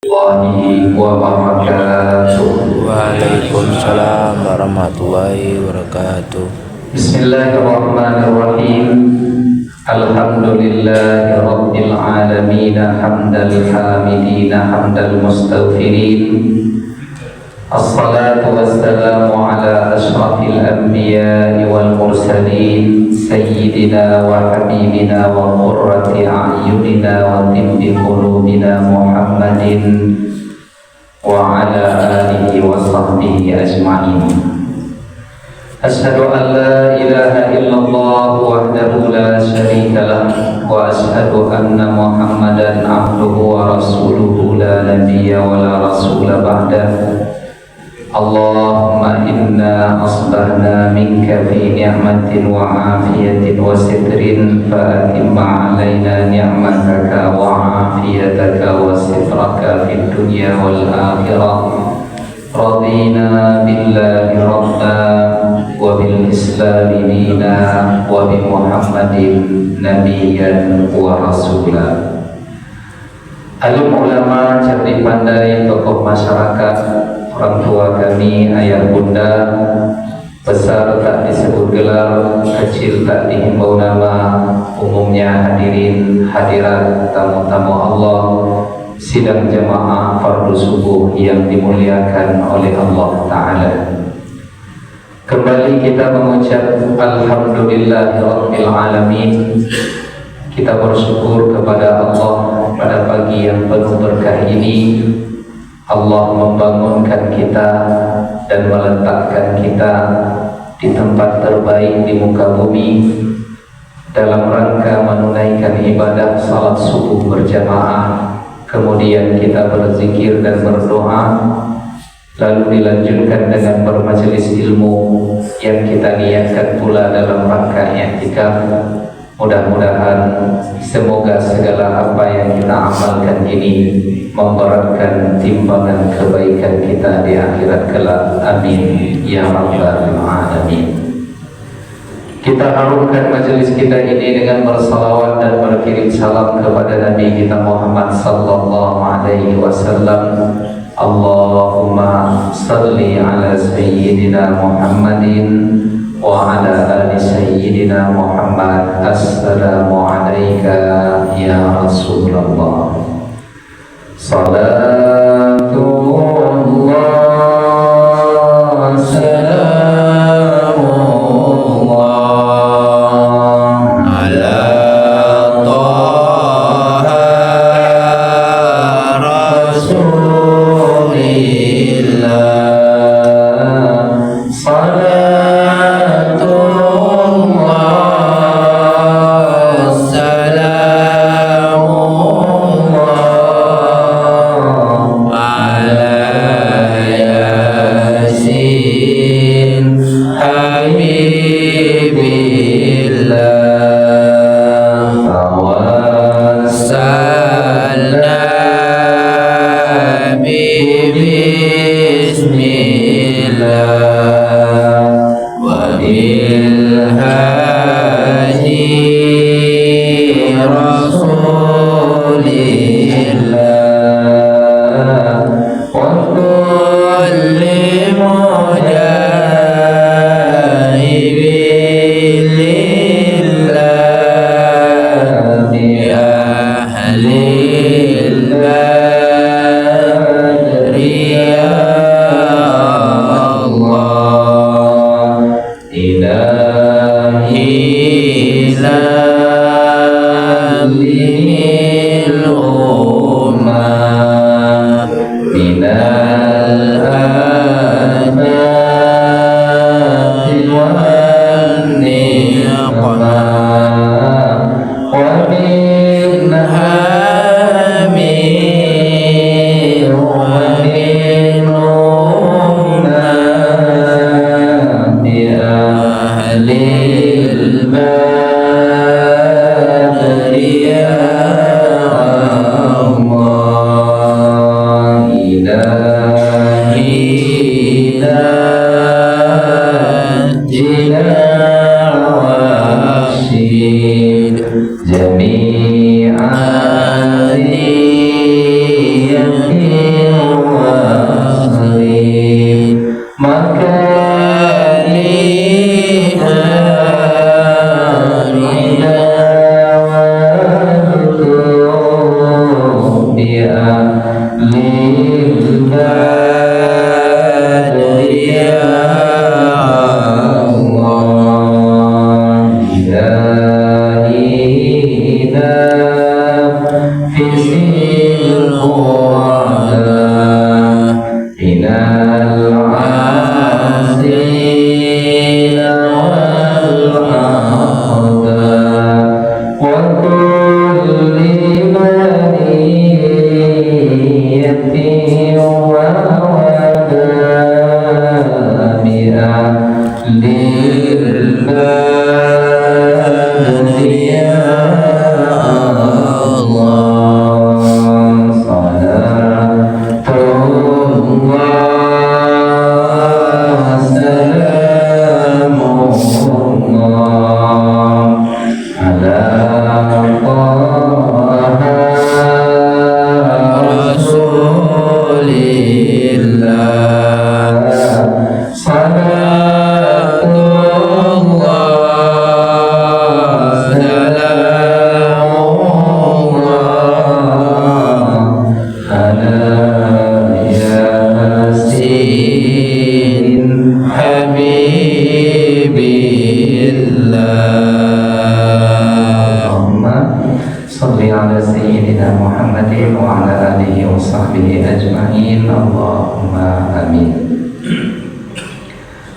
warahmatullahi wabarakatuh. Waalaikumsalam warahmatullahi wabarakatuh. Bismillahirrahmanirrahim. Alhamdulillahi rabbil alamin, hamdal hamidin, hamdal mustaghfirin. Assalatu wassalamu ala ashrafil anbiya'i wal mursalin, sayyidina wa habibina wa qurrati a'yunina wa tibbi qulubina Muhammadin wa ala alihi wa sahbihi ajma'in. Asyhadu an la ilaha illallah wahdahu la syarika lah wa asyhadu anna Muhammadan abduhu wa rasuluhu la nabiyya wa la rasula ba'dah. Allahumma inna asbahna minka fi ni'matin wa afiyatin wa sitrin fa atimma alaina ni'mataka wa afiyataka wa sitraka fid dunya wal akhirah. Radina billahi rabba wa bil islami dina wa bi Muhammadin nabiyyan wa rasula. Alim ulama, cerdik pandai, tokoh masyarakat, orang tua kami, ayah bunda, besar tak disebut gelar, kecil tak dihimbau nama, umumnya hadirin hadirat, tamu-tamu Allah, sidang jamaah fardu subuh yang dimuliakan oleh Allah Ta'ala. Kembali kita mengucap Alhamdulillahirabbil alamin. Kita bersyukur kepada Allah pada pagi yang penuh berkah ini. Allah membangunkan kita dan meletakkan kita di tempat terbaik di muka bumi dalam rangka menunaikan ibadah salat subuh berjamaah. Kemudian kita berzikir dan berdoa, lalu dilanjutkan dengan bermajelis ilmu yang kita niatkan pula dalam rangka i'tikaf. Mudah-mudahan semoga segala apa yang kita amalkan ini memberatkan timbangan kebaikan kita di akhirat kelak. Amin ya rabbal alamin. Kita harumkan majelis kita ini dengan bersalawat dan berkirim salam kepada Nabi kita Muhammad sallallahu alaihi wasallam. Allahumma salli ala sayyidina Muhammadin wa ala ali sayyidina Muhammad. Assalamu alayka ya Rasulullah. Salatullah salamullah ala Taha Rasulillah.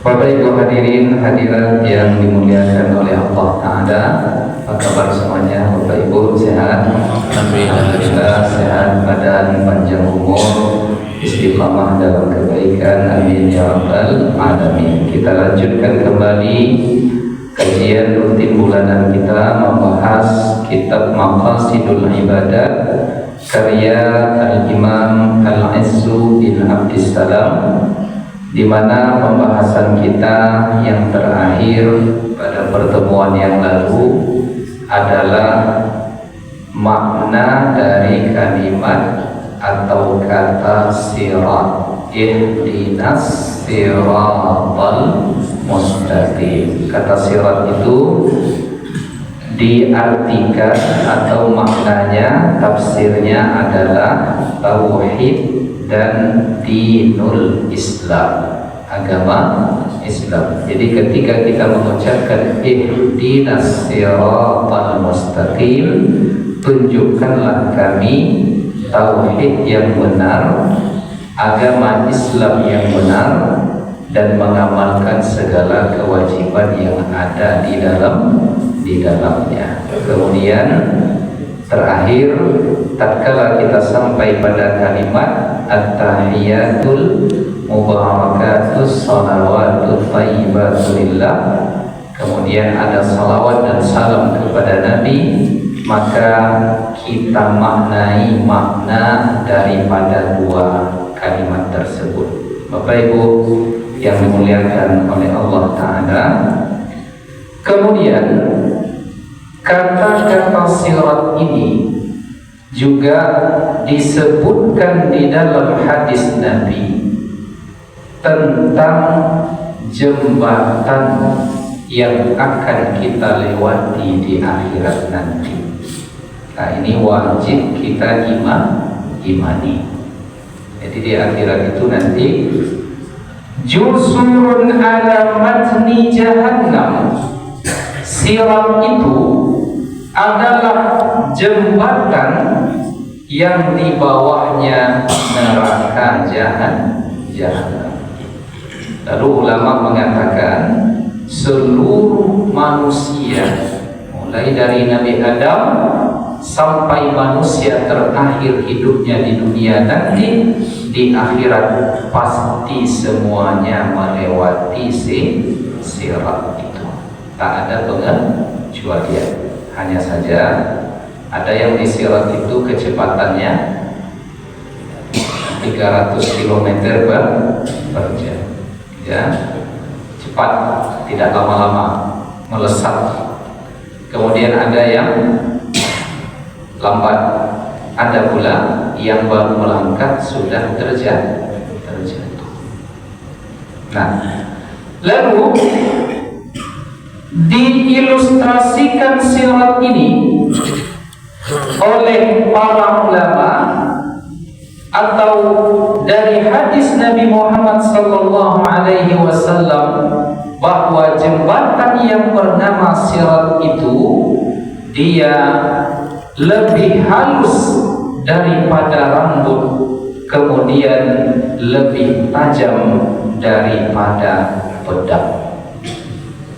Bapak Ibu hadirin hadirat yang dimuliakan oleh Allah Ta'ala, apa kabar semuanya? Bapak Ibu sehat? Alhamdulillah sehat, badan panjang umur, istiqamah dalam kebaikan, amin ya rabbal alamin. Kita lanjutkan kembali kajian rutin bulanan kita membahas kitab Maqasidul Ibadat karya Al-Imam Al-Izzu bin Abdissalam, di mana pembahasan kita yang terakhir pada pertemuan yang lalu adalah makna dari kalimat atau kata sirat, ihdinas siratal mustaqim. Kata sirat itu diartikan atau maknanya, tafsirnya adalah tauhid dan dinul Islam, agama Islam. Jadi ketika kita mengucapkan ihdinas siratal mustaqim, tunjukkanlah kami tauhid yang benar, agama Islam yang benar, dan mengamalkan segala kewajiban yang ada di dalamnya. Kemudian terakhir, tatkala kita sampai pada kalimat at-tahiyatul mubarakatus salawatut thayyibatu lillah, kemudian ada salawat dan salam kepada Nabi, maka kita maknai makna daripada dua kalimat tersebut. Bapak Ibu yang dimuliakan oleh Allah Ta'ala, kemudian kata-kata sirat ini juga disebutkan di dalam hadis Nabi tentang jembatan yang akan kita lewati di akhirat nanti. Nah, ini wajib kita imani. Jadi di akhirat itu nanti jusurun ala matni jahannam, sirat itu adalah jembatan yang di bawahnya neraka jahanam. Lalu ulama mengatakan seluruh manusia mulai dari Nabi Adam sampai manusia terakhir hidupnya di dunia nanti, di akhirat pasti semuanya melewati sirat itu. Tak ada pengecualian. Hanya saja ada yang di sirat itu kecepatannya 300 km per jam, ya, cepat, tidak lama-lama, melesat. Kemudian ada yang lambat, ada pula yang baru melangkah sudah terjatuh. Nah, lalu diilustrasikan sirat ini oleh para ulama atau dari hadis Nabi Muhammad sallallahu alaihi wasallam bahwa jembatan yang bernama Sirat itu dia lebih halus daripada rambut, kemudian lebih tajam daripada pedang.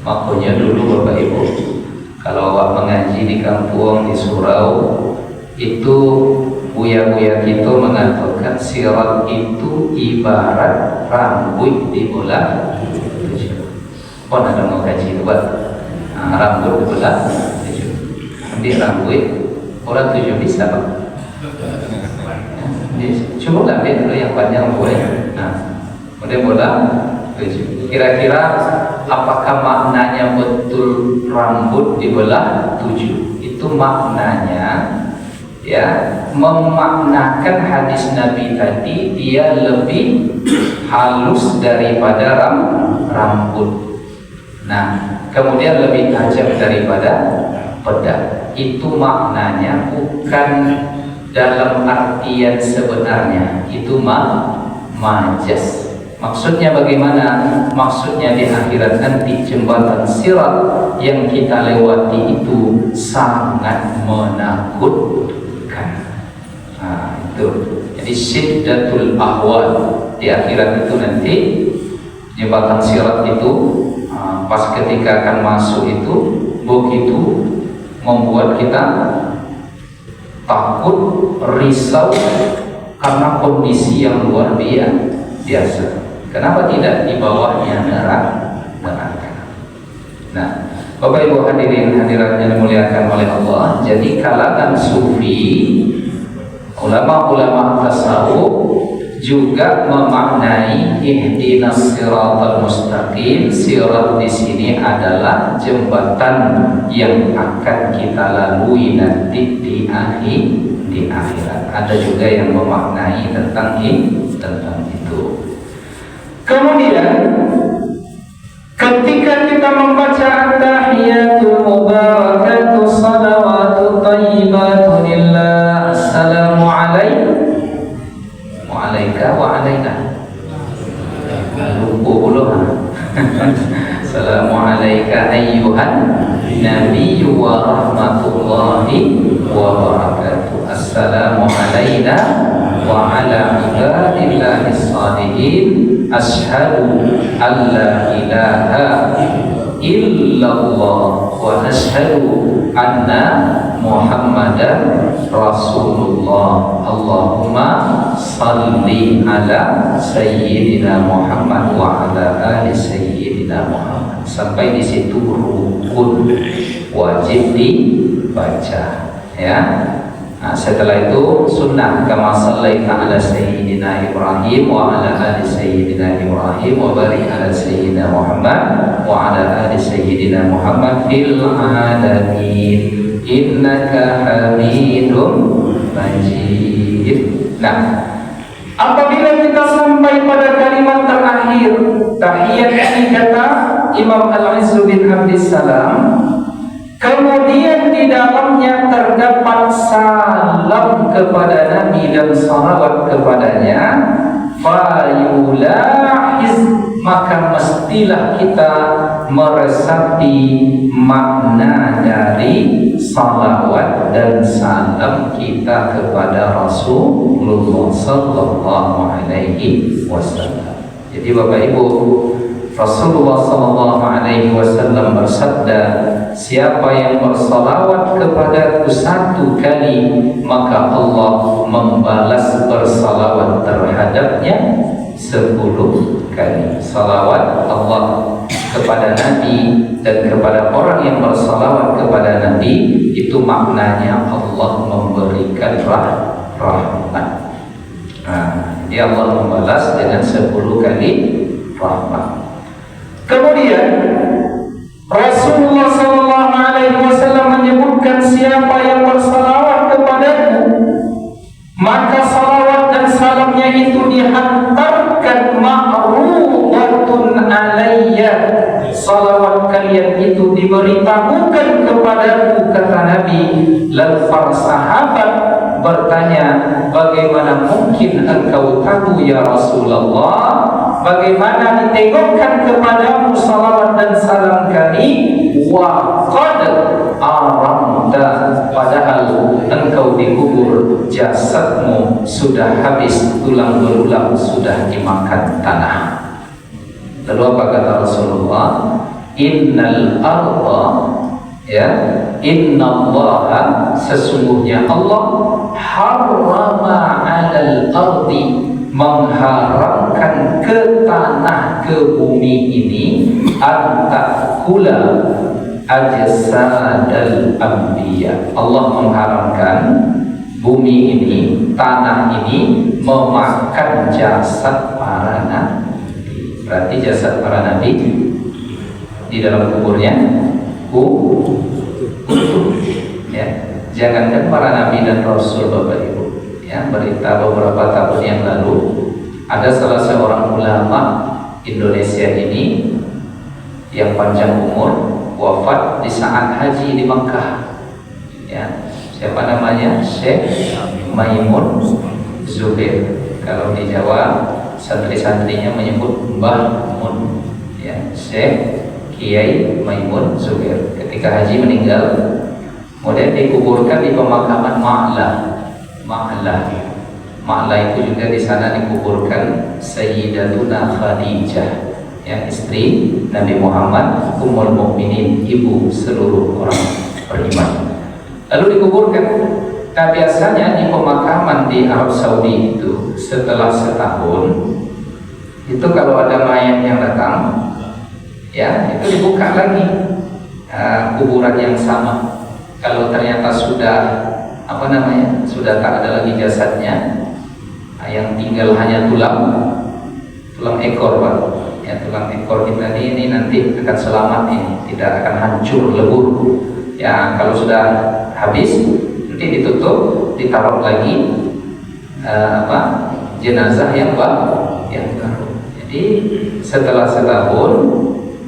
Makanya dulu Bapak Ibu, kalau awak mengaji di kampung, di surau, itu buya-buya kita mengatakan sirat itu ibarat rambut dibelah 7. Pon ada mau kaji itu Pak? Rambut dibelah 7. Ambil rambut orang 7 bisa Pak? Coba ambil dulu yang panjang boleh. Kemudian bola 7. Kira-kira apakah maknanya betul rambut dibelah 7? Itu maknanya ya, memaknakan hadis Nabi tadi, dia lebih halus daripada rambut. Nah, kemudian lebih tajam daripada pedang. Itu maknanya, bukan dalam artian sebenarnya. Itu majas. Maksudnya bagaimana? Maksudnya di akhirat nanti jembatan Sirat yang kita lewati itu sangat menakutkan. Itu. Jadi syiddatul ahwal di akhirat itu nanti jembatan Sirat itu pas ketika akan masuk itu begitu membuat kita takut, risau karena kondisi yang luar biasa. Kenapa tidak di bawahnya neraka? Nah, Bapak Ibu hadirin hadirat yang dimuliakan oleh Allah, jadi kalangan sufi, ulama-ulama tasawuf juga memaknai ihdinas siratal mustaqim. Sirat di sini adalah jembatan yang akan kita lalui nanti di akhirat. Ada juga yang memaknai tentang itu. Kemudian ketika kita membaca tahiyatul mubarakatuh salawatu thayyibatu lillah, assalamu alaikum wa alaika wa alaina, assalamu alaika ayyuhan nabiyyu wa rahmatullahi wa barakatuh, assalamu alaina wa ala ibadillahis shalihin, ashhadu an la ilaha illallah wa ashhadu anna muhammadan rasulullah, Allahumma salli ala sayyidina Muhammad wa ala ali sayyidina Muhammad. Sampai di situ rukun, wajib dibaca ya. Nah, setelah itu sunnah, kama sallaita ala sayyidina Ibrahim wa ala ali sayyidina Ibrahim wa barik ala sayyidina Muhammad wa ala ali sayyidina Muhammad fil alamin innaka hamidum majid. Nah, apabila kita sampai pada kalimat terakhir tahiyat ini, kata Imam Al-Izzu bin Abdissalam, kemudian di dalamnya terdapat salam kepada Nabi dan salawat kepadanya, fayulahiz, maka mestilah kita meresapi makna dari salawat dan salam kita kepada Rasulullah sallallahu alaihi wasallam. Jadi Bapak Ibu, Rasulullah sallallahu alaihi wasallam bersabda, siapa yang bersalawat kepadaku 1 kali, maka Allah membalas bersalawat terhadapnya 10 kali. Salawat Allah kepada Nabi dan kepada orang yang bersalawat kepada Nabi itu maknanya Allah memberikan rahmat. Jadi Allah membalas dengan 10 kali rahmat. Kemudian Rasulullah sallallahu alaihi wasallam menyebutkan, siapa yang bersalawat kepadaku, maka salawat dan salamnya itu dihantarkan ma'rudatun alayya, salawat kalian itu diberitahukan kepadaku, kata Nabi. Lafaz sahabat bertanya, bagaimana mungkin engkau tahu ya Rasulullah? Bagaimana ditengokkan kepadamu salawat dan salam kami? Wa qad aramta, padahal engkau dikubur, jasadmu sudah habis, tulang belulang sudah dimakan tanah. Lalu apa kata Rasulullah? Innal arda, ya, innallaha, sesungguhnya Allah, harrama 'alal ardi, mengharamkan ke tanah, ke bumi ini, antakula ajsadal anbiya. Allah mengharamkan bumi ini, tanah ini memakan jasad para nabi. Berarti jasad para nabi di dalam kuburnya utuh, ya. Jangankan para nabi dan rasul, Bapak Ibu, ya, berita beberapa tahun yang lalu ada salah seorang ulama Indonesia ini yang panjang umur wafat di saat haji di Makkah, ya. Siapa namanya? Syekh Maimun Zubair. Kalau di Jawa santri-santrinya menyebut Mbah Mun, ya, Syekh Kiai Maimun Zubair. Ketika haji meninggal, kemudian dikuburkan di pemakaman Ma'lah itu juga di sana dikuburkan Sayyidatuna Khadijah, ya, istri Nabi Muhammad, Ummul Mukminin, ibu seluruh orang beriman. Lalu dikuburkan. Nah, biasanya di pemakaman di Arab Saudi itu setelah setahun itu kalau ada mayat yang datang, ya, itu dibuka lagi kuburan yang sama. Kalau ternyata sudah sudah tak ada lagi jasadnya, yang tinggal hanya tulang ekor, Pak, ya, tulang ekor kita ini nanti akan selamat, ini tidak akan hancur lebur, ya. Kalau sudah habis nanti ditutup, ditaruh lagi jenazah yang baru. Jadi setelah setahun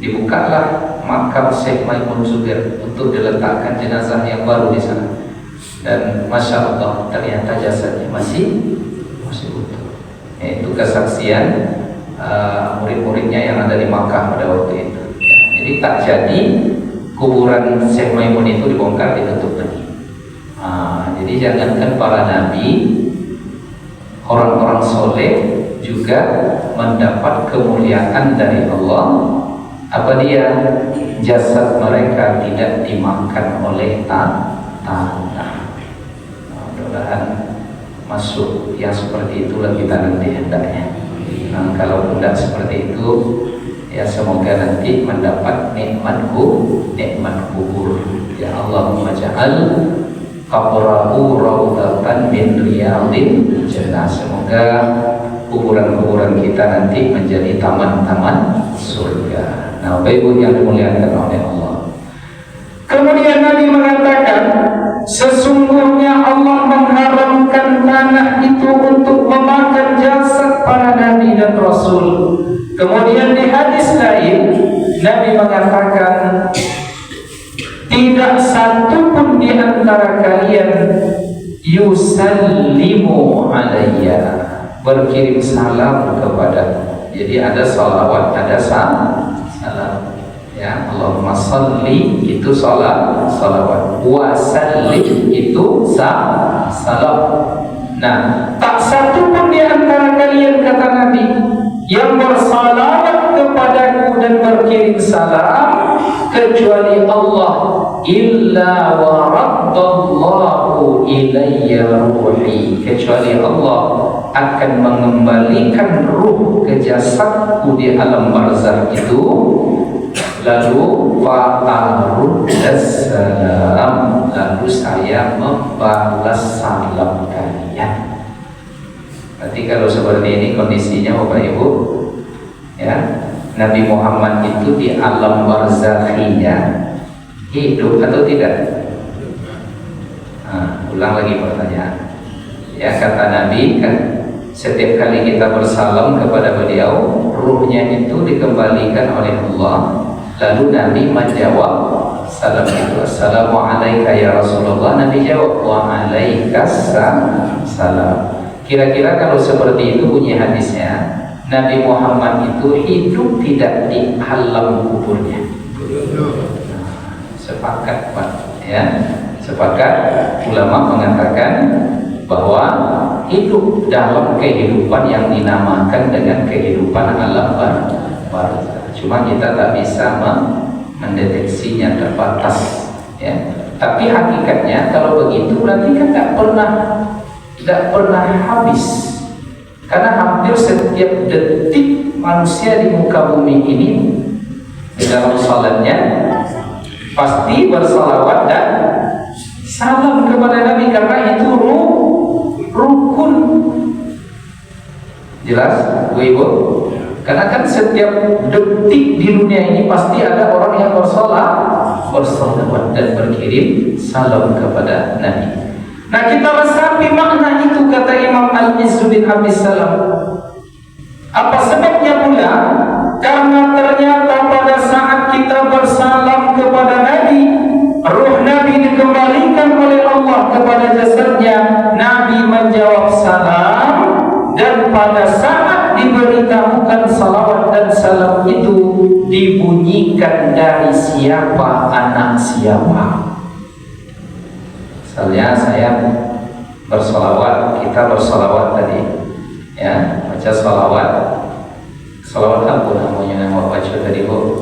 dibukalah makam Syekh Maimun Zubair untuk diletakkan jenazah yang baru di sana. Dan Masya Allah, ternyata jasadnya masih utuh. Itu kesaksian murid-muridnya yang ada di Makkah pada waktu itu, ya. Jadi tak jadi kuburan Syekh Maimun itu dibongkar, ditutup lagi. Jadi jangankan para nabi, orang-orang soleh juga mendapat kemuliaan dari Allah. Apa dia? Jasad mereka tidak dimakan oleh tanah. Mudah-mudahan masuk yang seperti itulah kita nanti hendaknya. Kalau tidak seperti itu, ya semoga nanti mendapat nikmat kubur. Ya Allahumma ja'al qabrahu rawdatan min riyadil jannah. Semoga kuburan-kuburan kita nanti menjadi taman-taman surga. Nah, Bapak Ibu yang dimuliakan oleh Allah. Kemudian Nabi mengatakan, sesungguhnya Allah mengharamkan tanah itu untuk memakan jasad para nabi dan rasul. Kemudian di hadis lain Nabi mengatakan, tidak satu pun di antara kalian yusallimu alayya, berkirim salam kepadaku. Jadi ada salawat, ada salam, ya. Allahumma salli itu salawat, wa sallim itu salam. Nah, tak satu pun di antara kalian, kata Nabi, yang bersalawat kepadaku dan berkirim salam kecuali Allah, illa wa raddallahu ilayya ruhi, kecuali Allah akan mengembalikan ruh ke jasadku di alam barzakh itu, lalu fa'aruddas salam, lalu saya membalas salam kalian. Berarti kalau seperti ini kondisinya, Bapak Ibu, ya, Nabi Muhammad itu di alam barzakhinya hidup atau tidak? Ulang lagi pertanyaan. Ya, kata Nabi kan, setiap kali kita bersalam kepada beliau, ruhnya itu dikembalikan oleh Allah. Lalu Nabi menjawab, salam itu. Assalamualaikum ya Rasulullah. Nabi jawab wa alaikassalam. Kira-kira kalau seperti itu bunyi hadisnya, Nabi Muhammad itu hidup tidak di alam kuburnya. Sepakat Pak, ya. Sepakat ulama mengatakan bahwa hidup dalam kehidupan yang dinamakan dengan kehidupan alam barzakh. Cuma kita tak bisa mendeteksinya, terbatas, ya. Tapi hakikatnya kalau begitu berarti kan tidak pernah habis. Karena hampir setiap detik manusia di muka bumi ini di dalam salatnya pasti bersalawat dan salam kepada Nabi, karena itu rukun. Jelas Bu Ibu? Karena kan setiap detik di dunia ini pasti ada orang yang bersalawat dan berkirim salam kepada Nabi. Nah, kita resapi makna itu, kata Imam Al-Izzu bin Abdis Salam. Apa sebabnya pula? Karena ternyata pada saat kita bersalam kepada Nabi, ruh Nabi dikembalikan oleh Allah kepada jasadnya. Nabi menjawab salam, dan pada saat diberitahukan salawat dan salam itu dibunyikan dari siapa, anak siapa. Misalnya saya bersolawat, kita bersolawat tadi, ya, baca solawat apa namanya yang baca tadi Bu?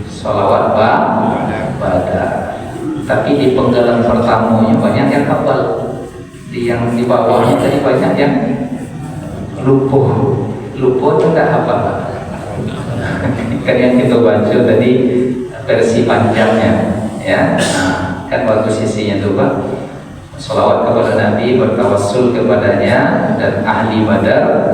Solawat pada. Tapi di penggalan pertamanya banyak yang hafal, yang di bawahnya tadi banyak yang lupa itu nggak hafal. Kan yang kita baca tadi versi panjangnya, ya. Kan bagus sisinya tuh Pak. Salawat kepada Nabi, bertawassul kepadanya, dan ahli Badar,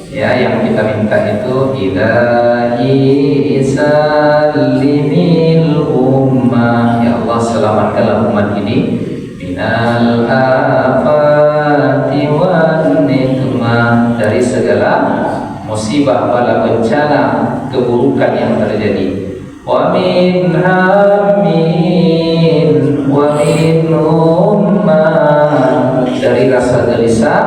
ya, yang kita minta itu ilahi salimil ummah, ya Allah selamatkanlah umat ini minal afati wan nikmah, dari segala musibah, bala, bencana, keburukan yang terjadi. Wa min hammin wa min ummah, dari rasa gelisah,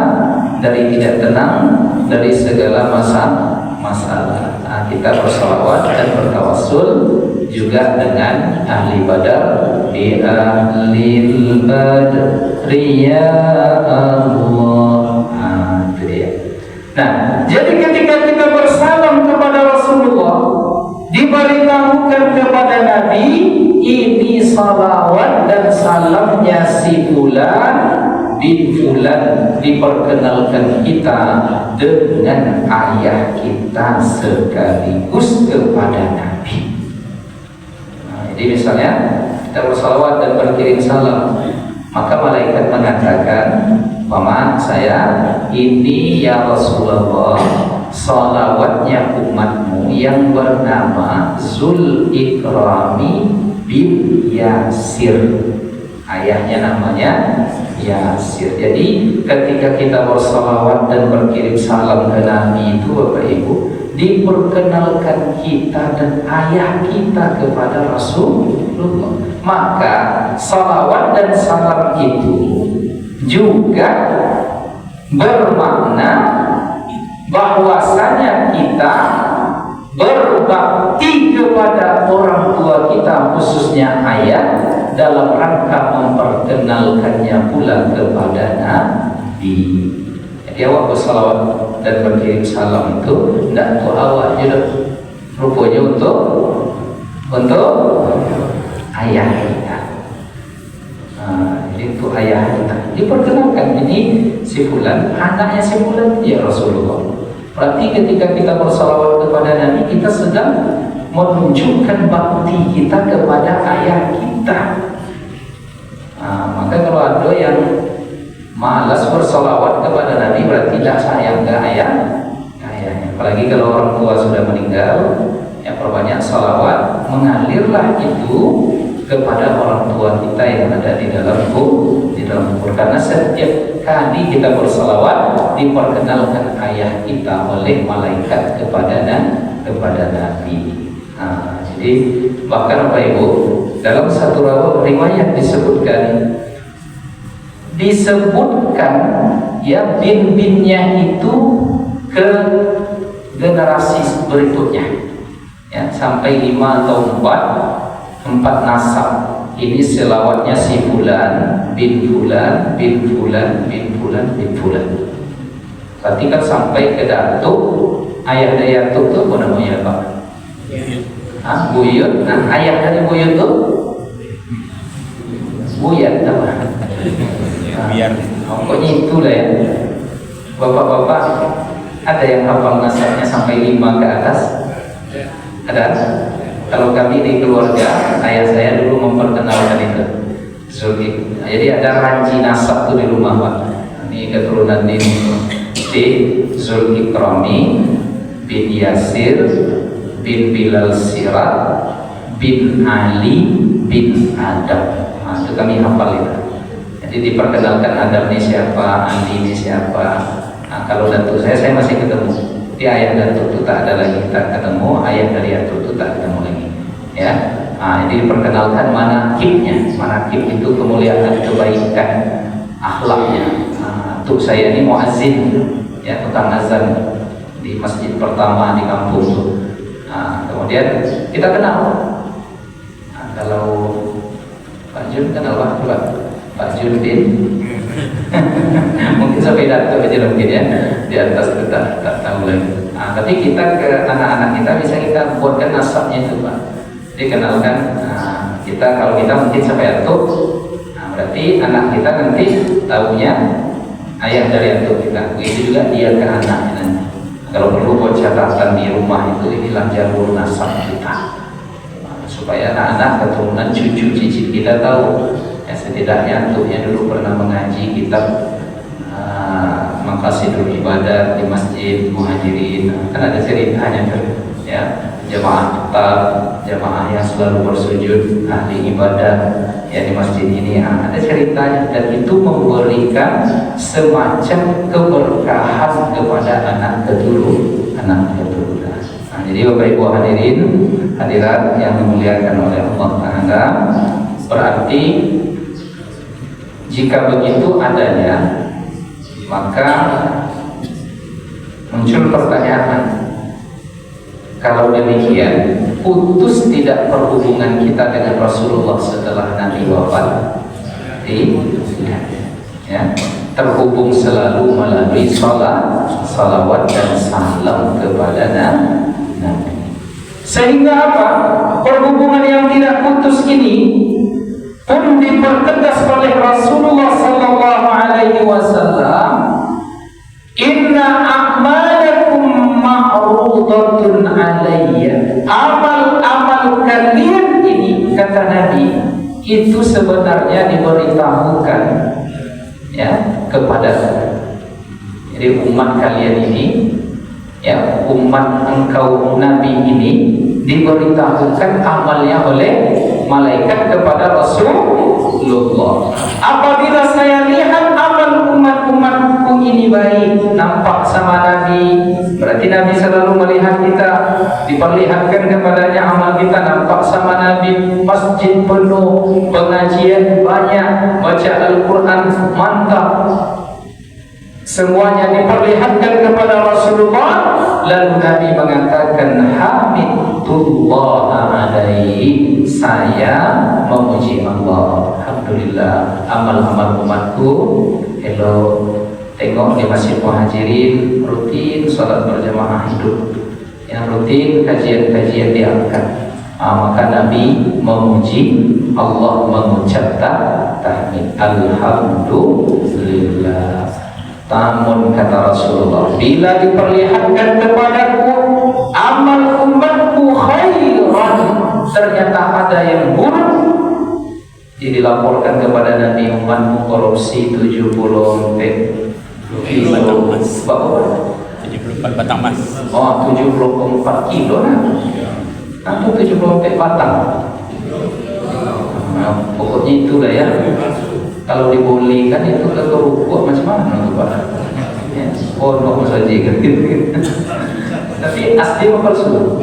dari tidak tenang, dari segala masalah. Nah, kita bersalawat dan bertawassul juga dengan ahli Badar, bi ahlil badri ya Allah. Nah, itu dia. Nah, jadi ketika kita bersalam kepada Rasulullah, diberitahukan kepada Nabi, ini salawat dan salamnya si fulan bin fulan, diperkenalkan kita dengan ayah kita sekaligus kepada Nabi. Nah, jadi misalnya kita bersalawat dan berkirim salam, maka malaikat mengatakan, paman saya ini ya Rasulullah, salawatnya umatmu yang bernama Zul-Ikrami bin Yasir, ayahnya namanya Yasir. Jadi ketika kita bersalawat dan berkirim salam ke Nabi itu Bapak Ibu, diperkenalkan kita dan ayah kita kepada Rasulullah. Maka salawat dan salam itu juga bermakna bahwasanya kita berbakti kepada orang tua kita, khususnya ayah, dalam rangka memperkenalkannya pula kepada Nabi. Jadi awak bersalawat dan berkirim salam itu tidak untuk awak je, rupanya untuk ayah kita. Jadi untuk ayah kita diperkenalkan, ini si fulan, anaknya si fulan, ya Rasulullah. Berarti ketika kita bersalawat kepada Nabi, kita sedang menunjukkan bakti kita kepada ayah kita. Maka kalau ada yang malas bersalawat kepada Nabi, berarti tidak sayang ke ayahnya. Apalagi kalau orang tua sudah meninggal, ya perbanyak salawat, mengalirlah itu kepada orang tua kita yang ada di dalam kubur. Karena setiap kali kita bersalawat, diperkenalkan ayah kita oleh malaikat kepada Nabi. Jadi Jadi bahkan Bapak Ibu, dalam satu riwayat disebutkan ya bin-binnya itu ke generasi berikutnya, ya, sampai 5 atau 4 nasab. Ini selawatnya si fulan bin fulan bin fulan bin fulan bin fulan. Berarti kan sampai ke datuk, ayah dari datuk itu apa namanya Pak? Buyut. Nah, ayah dari buyut itu buyat apa? Biar Pokoknya itulah ya. Bapak-bapak ada yang hafal nasabnya sampai 5 ke atas? Ada? Kalau kami di keluarga, ayah saya dulu memperkenalkan itu Zulkifli. Jadi ada ranji nasab tuh di rumah Pak. Ini keturunan ini Zulkifli bin Yasir bin Bilal Sirat bin Ali bin Adam. Nah, itu kami hafal itu. Jadi diperkenalkan Adam ini siapa, Andi ini siapa. Nah, kalau datuk saya masih ketemu. Di ayah datuk itu tak ada lagi, tak ketemu. Ayah dari datuk itu tak ketemu lagi. Ya, nah, jadi diperkenalkan manakibnya. Manakib itu kemuliaan, kebaikan, akhlaknya. Nah, datuk saya ini muazzin, ya, tukang azan di masjid pertama di kampung. Nah, kemudian kita kenal. Nah, kalau Pak Jun kenal Pak Jun bin mungkin sampai datuk aja mungkin ya, di atas kita tak tahu lagi. Nah, tapi kita ke anak-anak kita bisa kita buatkan nasabnya itu Pak, dikenalkan. Nah, kita kalau kita mungkin sampai datuk, nah, berarti anak kita nanti tahunya ayah dari datuk kita. Itu juga dia ke anaknya nanti. Kalau perlu buat catatan di rumah itu, inilah jalur nasab kita, supaya anak-anak keturunan cucu cicit kita tahu. Ya, setidaknya antuknya dulu pernah mengaji kitab Maqasidul Ibadat di Masjid Muhajirin. Kan ada ceritanya tuh, ya, jamaah tetap, jamaah yang selalu bersujud, ahli ibadah ya di masjid ini. Ada ceritanya, dan itu memberikan semacam keberkahan kepada anak keturunan. Nah, jadi Bapak Ibu hadirin hadirat yang dimuliakan oleh Allah Ta'ala, berarti jika begitu adanya, maka muncul pertanyaan, kalau demikian putus tidak perhubungan kita dengan Rasulullah setelah Nabi wafat? Ya, terhubung selalu melalui salawat dan salam kepada Nabi. Sehingga apa? Perhubungan yang tidak putus ini pun dipertegas oleh Rasulullah sallallahu alaihi wasallam, inna a'malakum ma'rudatun alayya. Amal-amal kalian ini, kata Nabi, itu sebenarnya diberitahukan, ya, kepada. Jadi umat kalian ini, ya, umat engkau Nabi ini diberitahukan amalnya oleh malaikat kepada Rasulullah. Apabila saya lihat amal umat-umatku ini baik, nampak sama Nabi, berarti Nabi selalu melihat kita, diperlihatkan kepadanya amal kita nampak sama Nabi. Masjid penuh, pengajian banyak, baca Al-Quran mantap, semuanya diperlihatkan kepada Rasulullah. Lalu Nabi mengatakan, hamidullah alaihi, saya memuji Allah, alhamdulillah, amal-amal umatku. Hello, tengok di Masjid Muhajirin rutin salat berjamaah hidup, yang rutin kajian-kajian diangkat. Maka Nabi memuji Allah, mengucap tahmid, alhamdulillah. Namun kata Rasulullah, bila diperlihatkan kepadaku amal umatku khairan, ternyata ada yang buruk, jadi dilaporkan kepada Nabi, umatmu korupsi 70 kilo batang emas. Oh, 74 kilo lah. Atau 74 batang. Nah, pokoknya itulah ya. Kalau dibolehkan itu ke rukuk macam mana tuh Pak? Ya, pondok saja gitu. Tapi asli apa palsu?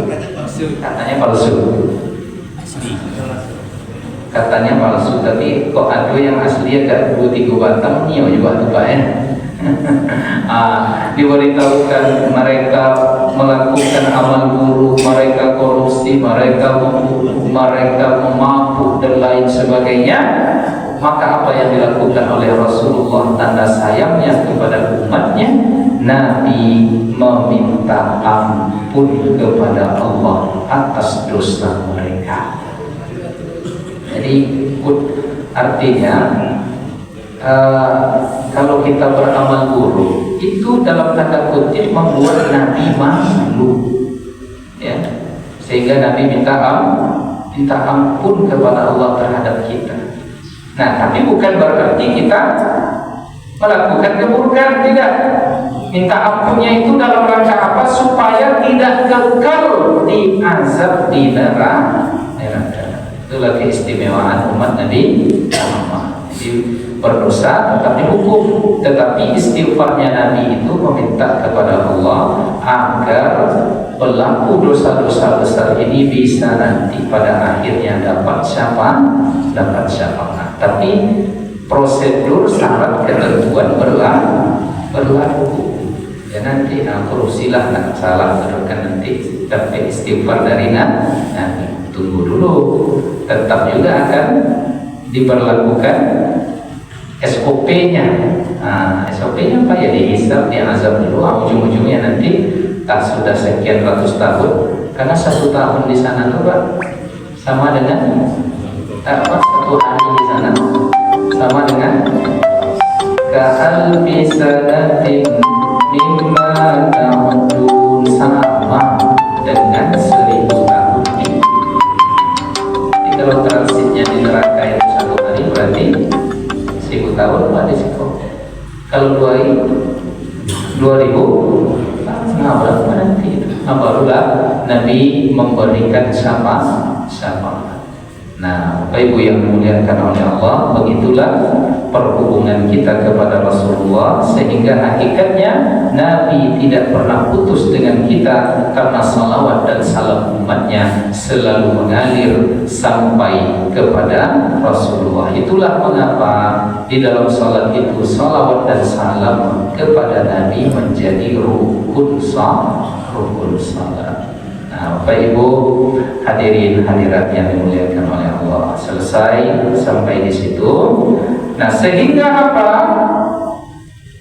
Katanya palsu. Asli. Katanya palsu, tapi kok ada yang asli agak 2-3 batang nih juga tuh Pak ya. Diberitahukan mereka melakukan amal buruk, mereka korupsi, mereka membunuh, mereka memabuk dan lain sebagainya. Maka apa yang dilakukan oleh Rasulullah tanda sayangnya kepada umatnya, Nabi meminta ampun kepada Allah atas dosa mereka. Jadi artinya kalau kita beramal buruk itu dalam tanda kutip membuat Nabi malu, ya, sehingga Nabi minta ampun kepada Allah terhadap kita. Nah, tapi bukan berarti kita melakukan keburukan, tidak. Minta ampunnya itu dalam rangka apa? Supaya tidak kekal di azab di neraka. Itulah keistimewaan umat Nabi Muhammad. Jadi berdosa tetap dihukum, tetapi istighfarnya Nabi itu meminta kepada Allah agar pelaku dosa-dosa besar ini bisa nanti pada akhirnya dapat syafaat. Tapi prosedur syarat ketentuan berlaku. Ya nanti korupsilah nggak salah teruskan nanti dapat istighfar dari Nabi. Tunggu dulu, tetap juga akan diberlakukan SOP-nya. SOP-nya apa ya? Dihisab, diazab dulu. Ujung-ujungnya nanti tak sudah sekian ratus tahun, karena 1 tahun di sana tuh Pak sama dengan 1 hari di sana sama dengan ka'alfi sanatin mimma ta'udun, sama dengan 1000 tahun. Jadi kalau transitnya di neraka itu 1 hari berarti 1000 tahun Pak di situ. Kalau 2000 berapa nanti? Barulah Nabi memberikan syafaat. Nah, Bapak Ibu yang dimuliakan oleh Allah, begitulah perhubungan kita kepada Rasulullah, sehingga hakikatnya Nabi tidak pernah putus dengan kita, karena salawat dan salam umatnya selalu mengalir sampai kepada Rasulullah. Itulah mengapa di dalam salat itu salawat dan salam kepada Nabi menjadi rukun salat. Nah, Bapak Ibu hadirin hadirat yang dimuliakan oleh Allah, selesai sampai di situ. Nah, sehingga apa?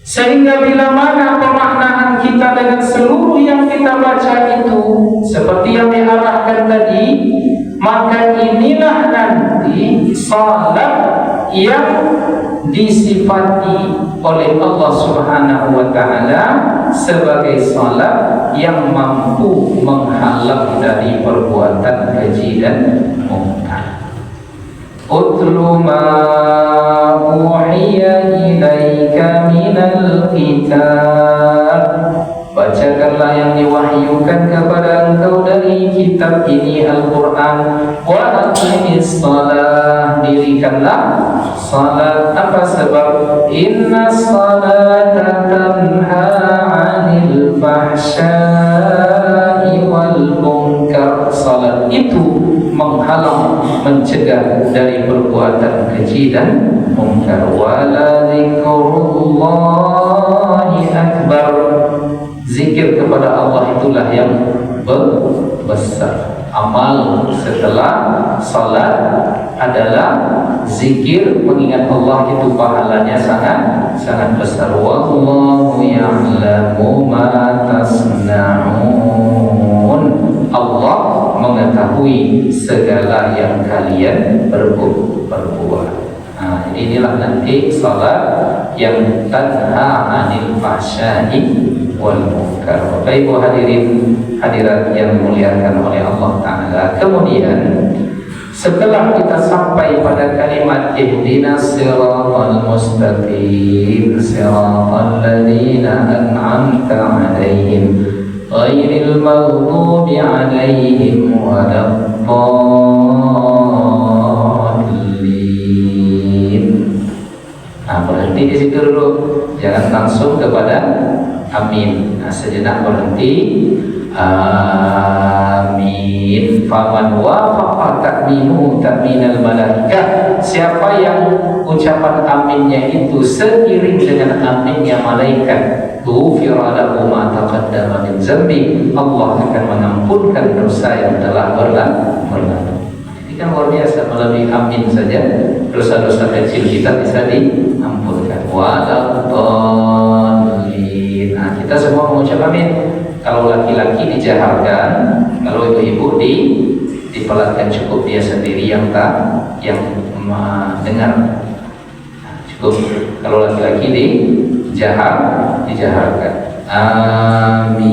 Sehingga bila mana pemaknaan kita dengan seluruh yang kita baca itu seperti yang diarahkan tadi, maka inilah nanti salat yang disifati oleh Allah Subhanahu wa ta'ala sebagai salat yang mampu menghalang dari perbuatan keji dan mungkar. Utlu ma uhiya ilaika minal kitab, bacakanlah yang diwahyukan kepada engkau dari kitab ini Al-Quran. Wa aqimis shalah, dirikanlah salat. Apa sebab? Inna salata tanha 'anil fahsya'i wal munkar. Salat itu menghalang, mencegah dari perbuatan keji dan munkar. Wala dzikrullahi akbar, zikir kepada Allah itulah yang besar. Amal setelah salat adalah zikir, mengingat Allah itu pahalanya sangat besar. Wallahu ya'lamu ma tasna'un, Allah mengetahui segala yang kalian berbuat. Nah, inilah nanti salat yang tanha 'anil fahsya'i wal munkar. Bapak Ibu hadirin hadirat yang dimuliakan oleh Allah Ta'ala, kemudian setelah kita sampai pada kalimat ihdinas siratal mustaqim siratal ladzina an'amta 'alaihim ghairil maghdubi 'alaihim waladdallin. Nah, berhenti di situ dulu, jangan langsung kepada amin. Nah, sejenak berhenti, Amin. Faman wafaqa ta'minuhu ta'minal malaikah. Siapa yang ucapan aminnya itu seiring dengan aminnya malaikat, ghufira lahu ma taqaddama min dzambi. Allah akan mengampunkan dosa yang telah berlalu. Ini kan luar biasa, melalui amin saja dosa-dosa kecil kita bisa diampunkan. Waladhdallin. Nah, kita semua mengucap amin. Kalau laki-laki dijaharkan, kalau ibu-ibu dipelatkan, cukup dia sendiri yang mendengar. Nah, cukup kalau laki-laki dijaharkan. Amin.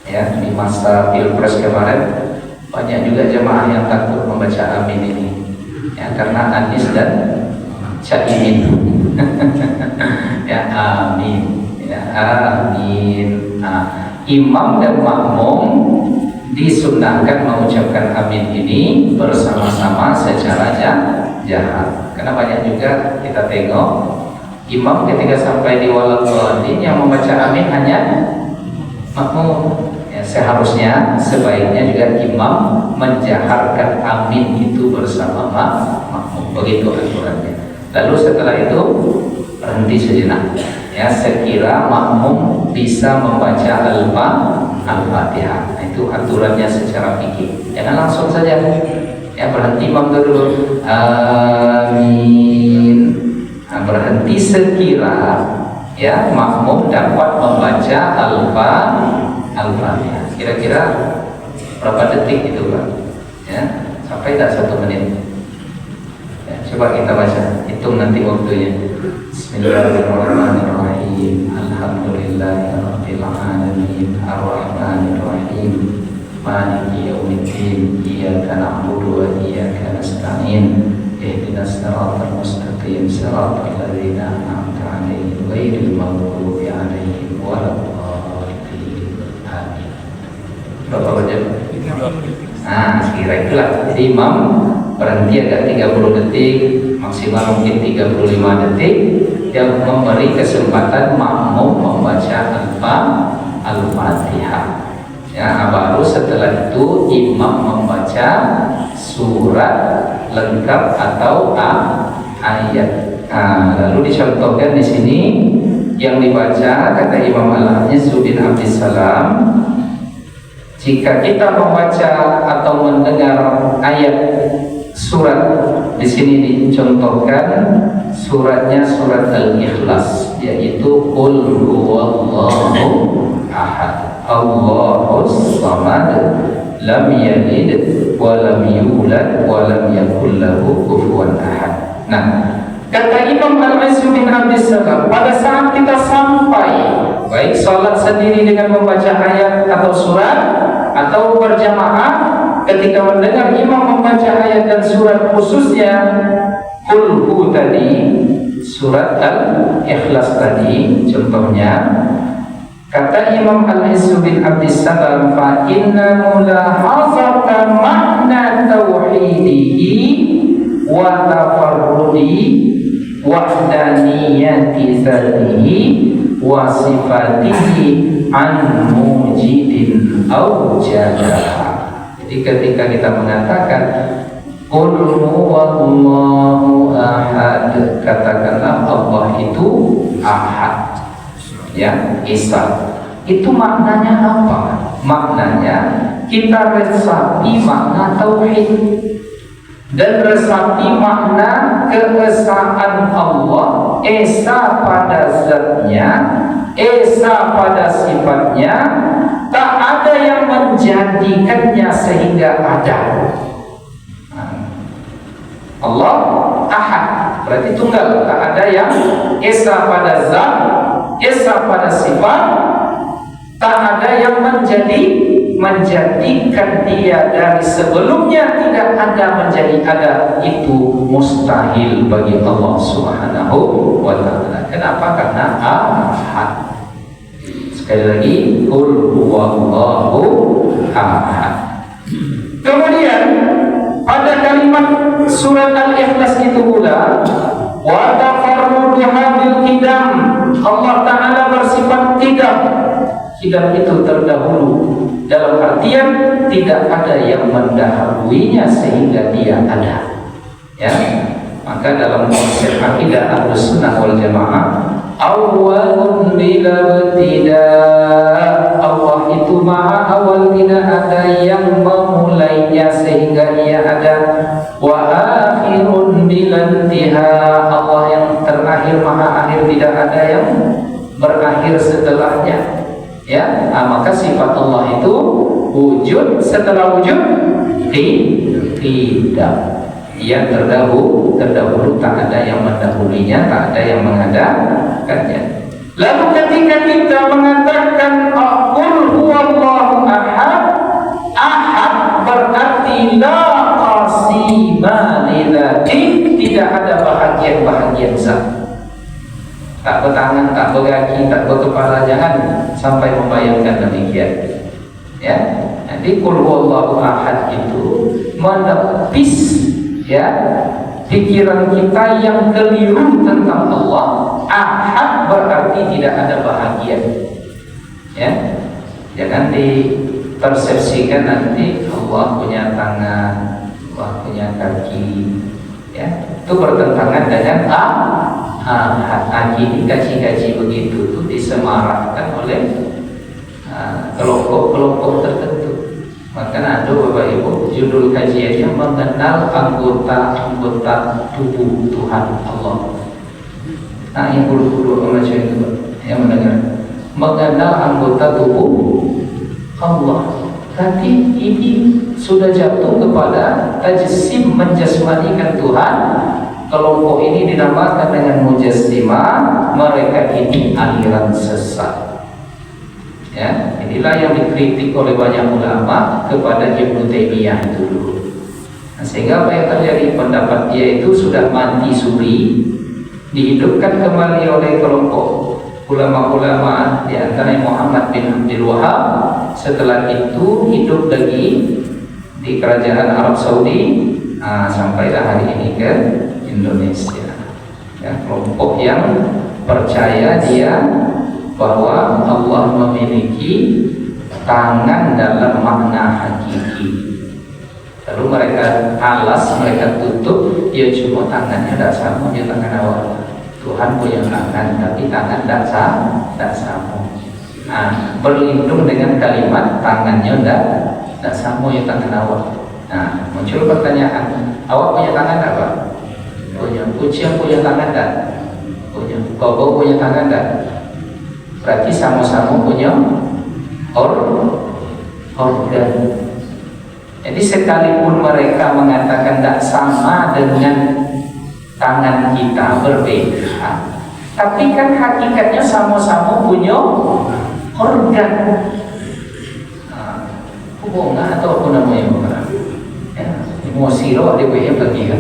Ya, di masa Pilpres kemarin banyak juga jemaah yang takut membaca amin ini. Ya, karena Anies dan Caimin. Ya, amin. Ya, amin. Nah, imam dan makmum disunnahkan mengucapkan amin ini bersama-sama secara jahat. Karena banyak juga kita tengok imam ketika sampai di waladhdallin yang membaca amin hanya makmum. Ya, seharusnya sebaiknya juga imam menjaharkan amin itu bersama makmum. Begitu aturannya. Lalu setelah itu berhenti sejenak. Ya, sekira makmum bisa membaca Al-Fatihah. Nah, itu aturannya secara fikih. Jangan langsung saja. Ya, berhenti imam dulu. Amin. Nah, berhenti sekira ya makmum dapat membaca Al-Fatihah. Kira-kira berapa detik itu, Pak? Ya, sampai tak 1 menit. Ya, coba kita baca. Hitung nanti waktunya. Bismillahirrahmanirrahim. Alhamdulillahirabbil alamin. Arrahmanirrahim. Maliki yaumiddin. Iyyaka na'budu wa iyyaka nasta'in. Ihdinas siratal mustaqim. Siratal ladzina an'amta 'alaihim ghairil maghdubi 'alaihim waladdallin. Amin. Berapa baca? Nah, kira itulah. Jadi imam berhenti agak 30 detik, maksimal mungkin 35 detik, yang memberi kesempatan makmum membaca Al-Fatihah. Ya, baru setelah itu imam membaca surat lengkap atau ayat. Nah, lalu dicontohkan di sini yang dibaca kata Imam Al-Aziz bin Abdissalam. Jika kita membaca atau mendengar ayat surat, di sini dicontohkan suratnya surat Al-Ikhlas, yaitu Qul huwallahu ahad, Allahus samad, lam yalid wa lam yulad wa lam yakul lahu kufuwan ahad. Nah, kata Imam Al-Aziz bin Abdissalam, pada saat kita sampai baik sholat sendiri dengan membaca ayat atau surat atau berjamaah, ketika mendengar imam membaca ayat dan surat, khususnya Qul tadi, surat Al-Ikhlas tadi contohnya, kata Imam Al-Aziz bin Abdissalam, fa inna mulahazata makna tauhidihi wa tafarrudi wahdaniyati dzatihi wa sifatihi an mujidin awjadaha. Jadi ketika kita mengatakan Qul huwallahu ahad, katakanlah Allah itu ahad, ya, esa. Itu maknanya apa? Maknanya kita resapi makna tauhid dan resapi makna keesaan Allah, esa pada zatnya, esa pada sifatnya, tak ada yang menjadikannya sehingga ada. Allah ahad, berarti tunggal, tak ada yang esa pada zat, esa pada sifat, tak ada yang menjadikan dia dari sebelumnya tidak ada menjadi ada. Itu mustahil bagi Allah Subhanahu wa ta'ala. Kenapa? Karena ahad. Sekali lagi, Qul huwallahu ahad. Kemudian pada kalimat surat Al-Ikhlas itu pula, wa tafarruduha bil qidam, Allah Ta'ala bersifat qidam, Kidam itu terdahulu dalam artian tidak ada yang mendahuluinya sehingga dia ada. Ya, maka dalam konsep akidah Ahlussunnah wal Jamaah, awalun bila tidak, Allah itu maha awal, tidak ada yang memulainya sehingga ia ada. Wa akhirun bila intiha, Allah yang terakhir maha akhir, tidak ada yang berakhir setelahnya. Ya, maka sifat Allah itu wujud, setelah wujud tidak. Ia terdahulu tak ada yang mendahulunya, tak ada yang mengadakannya. Lalu ketika kita mengatakan qul huwallahu ahad, ahad berarti la qasima lidzati, tidak ada bahagian zat. Tak bertangan, tak berkaki, tak berkepala, jangan sampai membayangkan demikian. Ya, nanti qul huwallahu ahad itu menepis ya pikiran kita yang keliru tentang Allah. Ahad berarti tidak ada bahagian. Ya, jangan dipersepsikan nanti Allah punya tangan, Allah punya kaki. Ya, itu bertentangan dengan kaji-kaji begitu itu disemarakkan oleh kelompok-kelompok tertentu. Maka ada Bapak Ibu judul kajiannya mengenal anggota-anggota tubuh Tuhan Allah. Nah, yang dulu macam itu yang mendengar mengenal anggota tubuh Allah. Tapi ini sudah jatuh kepada tajsim, menjasmanikan Tuhan. Kelompok ini dinamakan dengan mujassimah. Mereka ini aliran sesat. Ya, inilah yang dikritik oleh banyak ulama kepada Ibnu Taimiyah dulu. Nah, sehingga apa yang terjadi, pendapat dia itu sudah mati suri, dihidupkan kembali oleh kelompok ulama-ulama di antara Muhammad bin Abdul Wahab. Setelah itu hidup lagi di kerajaan Arab Saudi, sampailah hari ini ke Indonesia. Ya, kelompok yang percaya dia bahwa Allah memiliki tangan dalam makna hakiki. Lalu mereka alas, mereka tutup, ya cuma tangannya tidak sama dengan tangan awal. Tuhan punya tangan, tapi tangan tidak sama. Nah, berlindung dengan kalimat tangannya tidak sama ya tangan awal. Nah, muncul pertanyaan, awak punya tangan tak, Pak? Punya. Kucing punya tangan tak? Punya. Kobok punya tangan tak? Berarti sama-sama punya organ. Jadi sekalipun mereka mengatakan tidak sama dengan tangan kita, berbeda, tapi kan hakikatnya sama-sama punya organ. Hubungan atau apa namanya, ya, emosi roh DWM bagian.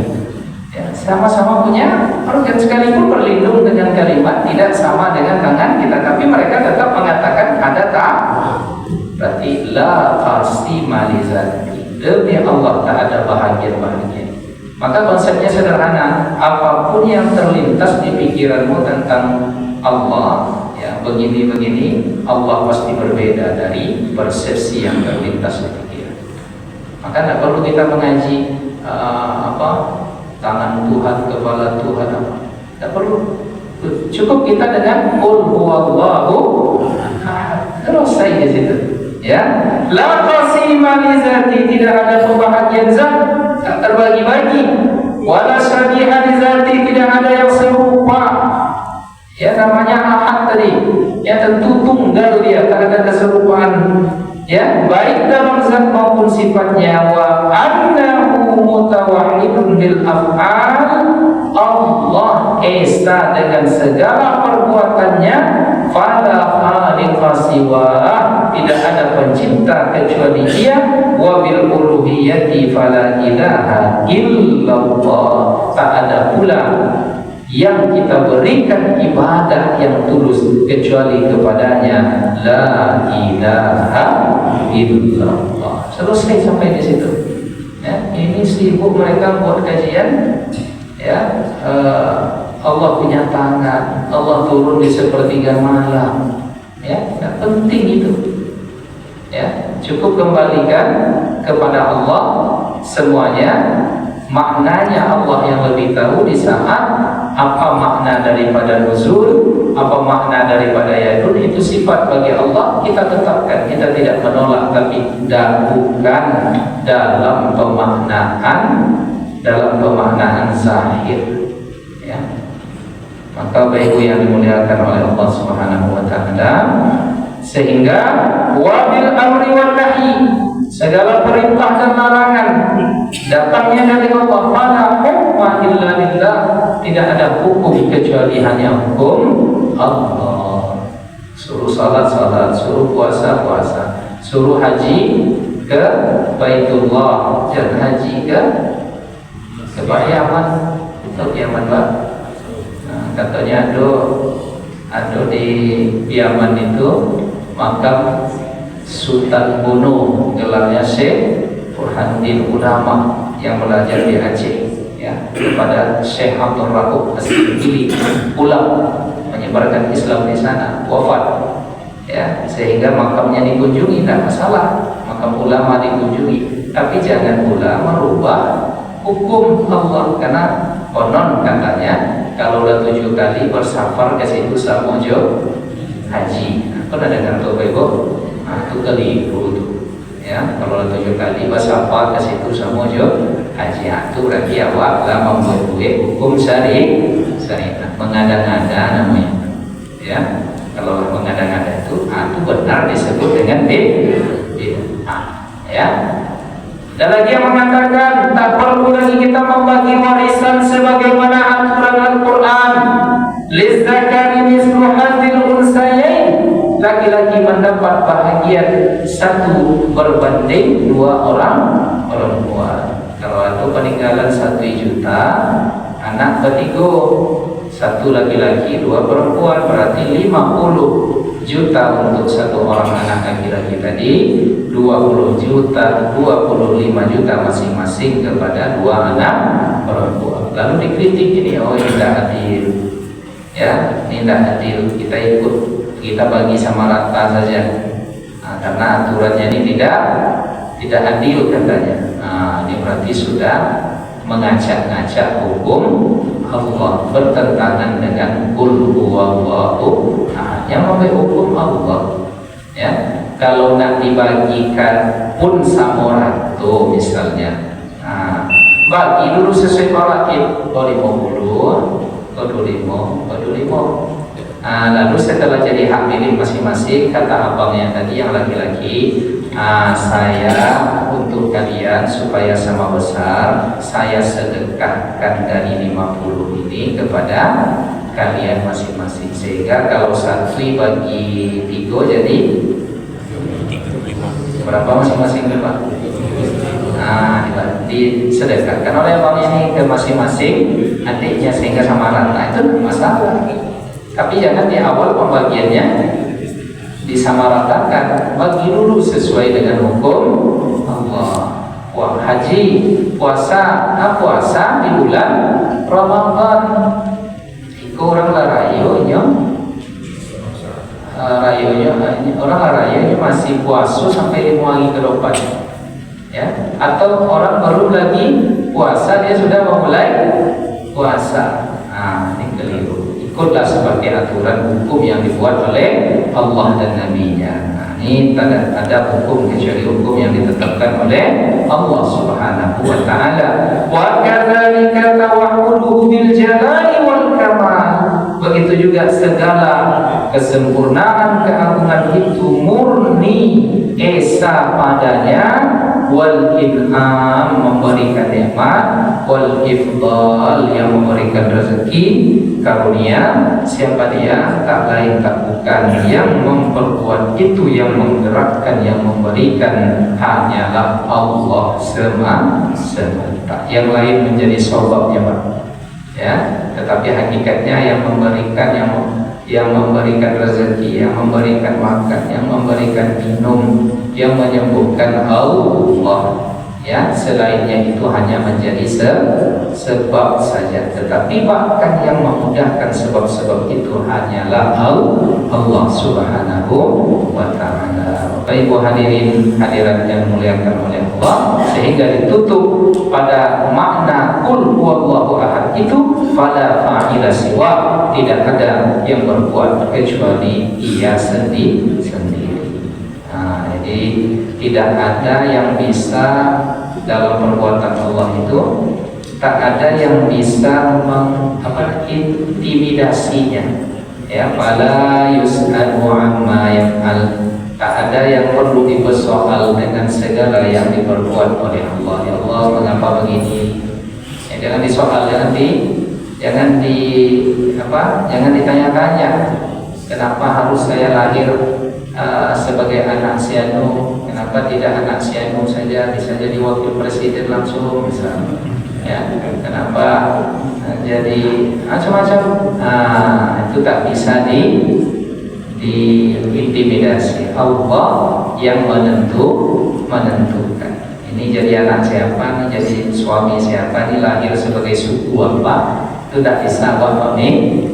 Ya, sama-sama punya organ, sekalipun berlindung dengan kalimat tidak sama dengan tangan kita, tapi mereka tetap mengatakan ada tak. Berarti la qasima li zati, demi Allah tak ada bahagian-bahagian. Maka konsepnya sederhana, apapun yang terlintas di pikiranmu tentang Allah, ya begini-begini, Allah pasti berbeda dari persepsi yang terlintas di pikiran. Maka tidak perlu kita mengaji tangan Tuhan, kepala Tuhan, apa. Tidak perlu. Cukup kita dengan qul huwallahu ahad. Selesai di situ. Ya, la qasima li zati, tidak ada pembahagian zat, tak terbagi-bagi. Wala syabiha li zati, tidak ada yang serupa. Ya, namanya ahad tadi. Ya, tentu tunggal dia, tak ada keserupaan. Ya, baik dalam zat maupun sifatnya. Wa annahu mutawahhidun bil af'al, Allah esa dengan segala perbuatannya. Fala khaliqa siwah, tidak ada pencipta kecuali Dia. Wa bil uluhiyyati fala ilaha illallah, tak ada pula yang kita berikan ibadah yang tulus kecuali kepadanya. La ilaha illallah. Selesai sampai di situ. Ya, ini sibuk mereka buat kajian. Ya, Allah punya tangan, Allah turun di sepertiga malam. Ya, tidak penting itu. Ya, cukup kembalikan kepada Allah semuanya. Maknanya Allah yang lebih tahu di saat apa makna daripada nuzul, apa makna daripada yadun, itu sifat bagi Allah kita tetapkan, kita tidak menolak, tapi bukan dalam pemaknaan zahir. Ya. Maka Bapak Ibu yang dimuliakan oleh Allah Subhanahu wa taala, sehingga wabil amri wan nahi, segala perintah dan larangan datangnya dari Allah. Fala hukma illa lillah, tidak ada hukum kecuali hanya hukum Allah. Suruh salat salat, suruh puasa puasa, suruh haji ke Baitullah dan haji ke Yaman. Ke Yaman, Pak. Nah, katanya ada di Yaman itu makam Sultan Bono, gelarnya Syekh Burhanuddin Ulama yang belajar di Aceh, ya, kepada Syekh Abdul Rahub As-Sibili, ulama menyebarkan Islam di sana, wafat, ya, sehingga makamnya dikunjungi, tidak masalah, makam ulama dikunjungi, tapi jangan pula merubah hukum Allah, karena konon katanya kalau udah 7 kali bersafar ke situ samojo haji. Pernah dengar tuh Ibu? Nah, itu keliru tuh. Ya, kalau 7 kali bersafar ke situ samojo haji, itu berarti awak lah membuat hukum syariat, mengada-ngada namanya. Ya, kalau mengada-ngada itu benar disebut dengan bid'ah. Ya. Dan lagi yang mengatakan tak perlu lagi kita membagi warisan sebagaimana aturan Al-Quran. Lizzakari mislu hadzil unsayain, laki-laki mendapat bahagian 1 berbanding 2 orang perempuan. Kalau itu peninggalan 1 juta, anak bertiga, 1 laki-laki 2 perempuan, berarti 50 juta untuk 1 orang anak laki-laki tadi, 20 juta, 25 juta masing-masing kepada 2 anak perempuan. Lalu dikritik ini, oh ini tidak adil, ya, ini tidak adil, kita bagi sama rata saja. Nah, karena aturannya ini tidak adil katanya. Nah, ini berarti sudah mengacak-ngacak hukum Allah, bertentangan dengan qul huwallahu ahad, yang memberi hukum Allah. Ya, kalau nak dibagikan pun samorato misalnya, nah, bagi dulu sesuai paratip, 50, 25. Nah, lalu setelah jadi hak milik masing-masing, kata abangnya tadi yang laki-laki, saya untuk kalian supaya sama besar, saya sedekahkan dari 50 ini kepada kalian masing-masing, sehingga kalau 1 bagi 3 jadi berapa masing-masing, Pak? Nah, disedekahkan oleh abangnya ini ke masing-masing adiknya sehingga sama rata, itu masalah. Tapi jangan di awal pembagiannya disamaratakan, bagi dulu sesuai dengan hukum Allah. Wah, haji, puasa di bulan Ramadan. Iku orang larayonya orang larayonya masih puasa sampai 5 hari ke depan, ya. Atau orang baru lagi puasa, dia sudah memulai puasa. Nah, ini keliru. Ikutlah seperti aturan hukum yang dibuat oleh Allah dan Nabi-Nya. Nah, ini tidak ada hukum kecuali hukum yang ditetapkan oleh Allah Subhanahu wa taala. Wa kadzalika tawahhuduhu bil jalali wal kamal. Begitu juga segala kesempurnaan keagungan itu murni esa padanya, wal in'am memberikan nikmat, wal ifdal yang memberikan rezeki karunia. Siapa dia? Tak lain tak bukan yang memperkuat itu, yang menggerakkan, yang memberikan hanyalah Allah semata. Yang lain menjadi sebabnya, Pak. Ya, tetapi hakikatnya yang memberikan, yang memberikan rezeki, yang memberikan makan, yang memberikan minum, yang menyembuhkan Allah, Ya, selainnya itu hanya menjadi sebab saja. Tetapi bahkan yang memudahkan sebab-sebab itu hanyalah Allah Subhanahu wa Ta'ala. Bapak Ibu hadirin hadirat yang dimuliakan oleh Allah, sehingga ditutup pada makna qul huwallahu ahad itu fala fa'ila siwa, tidak ada yang berbuat kecuali Ia sendiri. Nah, jadi tidak ada yang bisa dalam perbuatan Allah itu, tak ada yang bisa intimidasinya. Ya, fala yus'alu amma yaf'al. Tak ada yang perlu dipersoal dengan segala yang diperbuat oleh Allah. Ya Allah, mengapa begini? Ya, jangan disoal, jangan ditanya-tanya. Kenapa harus saya lahir sebagai anak si anu? Kenapa tidak anak si anu saja, bisa jadi wakil presiden langsung misalnya? Ya, kenapa jadi macam-macam? Itu tak bisa diintimidasi. Allah yang menentukan. Ini jadi anak siapa, ini jadi suami siapa, ini lahir sebagai suku apa, itu tak bisa awak pemilih.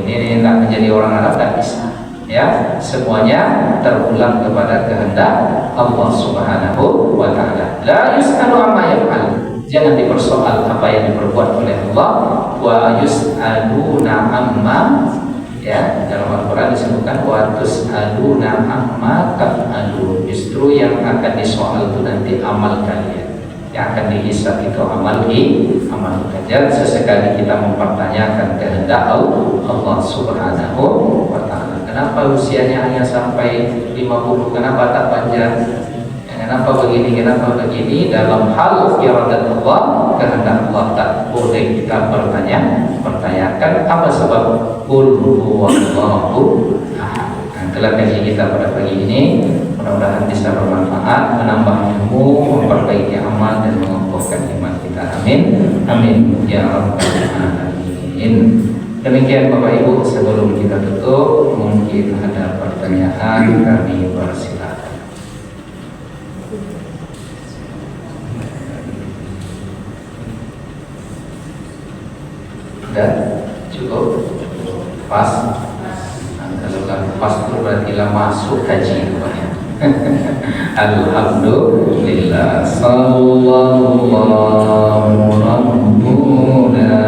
Ini tak menjadi orang Arab, tak bisa. Ya, semuanya terpulang kepada kehendak Allah Subhanahu wa Ta'ala. La yus'alu amma yaf'al. Jangan dipersoal apa yang diperbuat oleh Allah. Wa yus'aluna amma, ya, dalam Al-Quran disebutkan wa tus'aluna amma taf'alun. Justru yang akan disoal itu nanti amal kalian, yang akan dihisab itu amal kalian. Sesekali kita mempertanyakan kehendak Allah Subhanahu wa Ta'ala. Kenapa usianya hanya sampai 50? Kenapa tak panjang? Kenapa begini? Dalam hal iradat Allah, kehendak Allah, tak boleh kita pertanyakan apa sebab. Qul huwallahu ahad. Itulah kajian kita pada pagi ini. Mudah-mudahan bisa bermanfaat, menambah ilmu, memperbaiki amal dan mengukuhkan iman kita. Amin ya rabbal alamin. Demikian Bapak Ibu, sebelum kita tutup, mungkin ada pertanyaan, kami persilakan. Sudah cukup? Pas? Kalau pas itu berarti masuk haji. Alhamdulillah, sallallahu rabbuna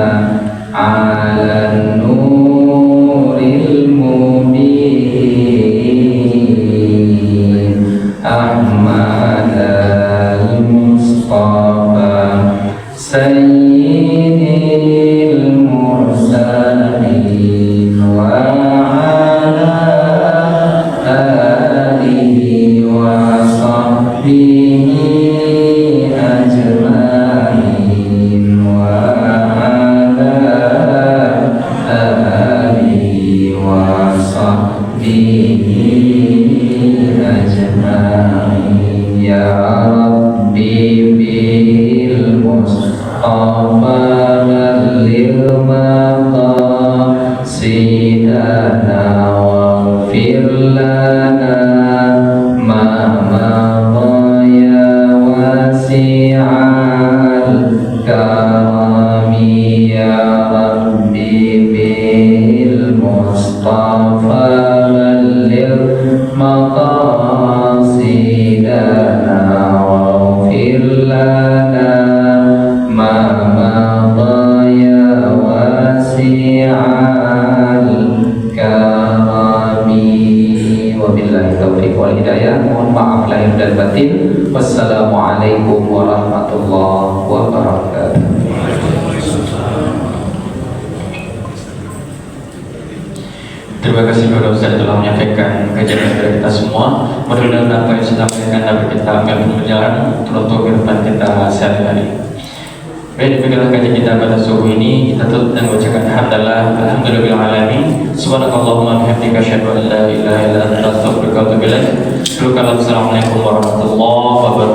ala nuril mubin Ahmad al-Mustafa sayyidil mursalin wa ala alihi wa sahbihi ajma'in wa ya Rabbi bil Mustafa lil maqasidana waghfir lana ma madaya wasi'al karami ya Rabbi bil Mustafa lil maqasidana waghfir lana ma madaya wasi'al karami. Wabillahi taufiq wal hidayah. Mohon maaf lahir dan batin. Wassalamualaikum warahmatullahi wabarakatuh. Terima kasih kepada Ustaz telah menyampaikan kajian kepada kita semua. Mudah-mudahan apa yang sudah disampaikan dapat kita ambil pelajaran untuk kehidupan kita sehari-hari. Baik, demikianlah kajian kita pada subuh ini. Kita tutup dan mengucapkan alhamdulillah alamin. Subhanakallahumma bihamdika asyhadu an la ilaha illa anta astaghfiruka wa atubu ilaik. Assalamualaikum warahmatullahi wabarakatuh.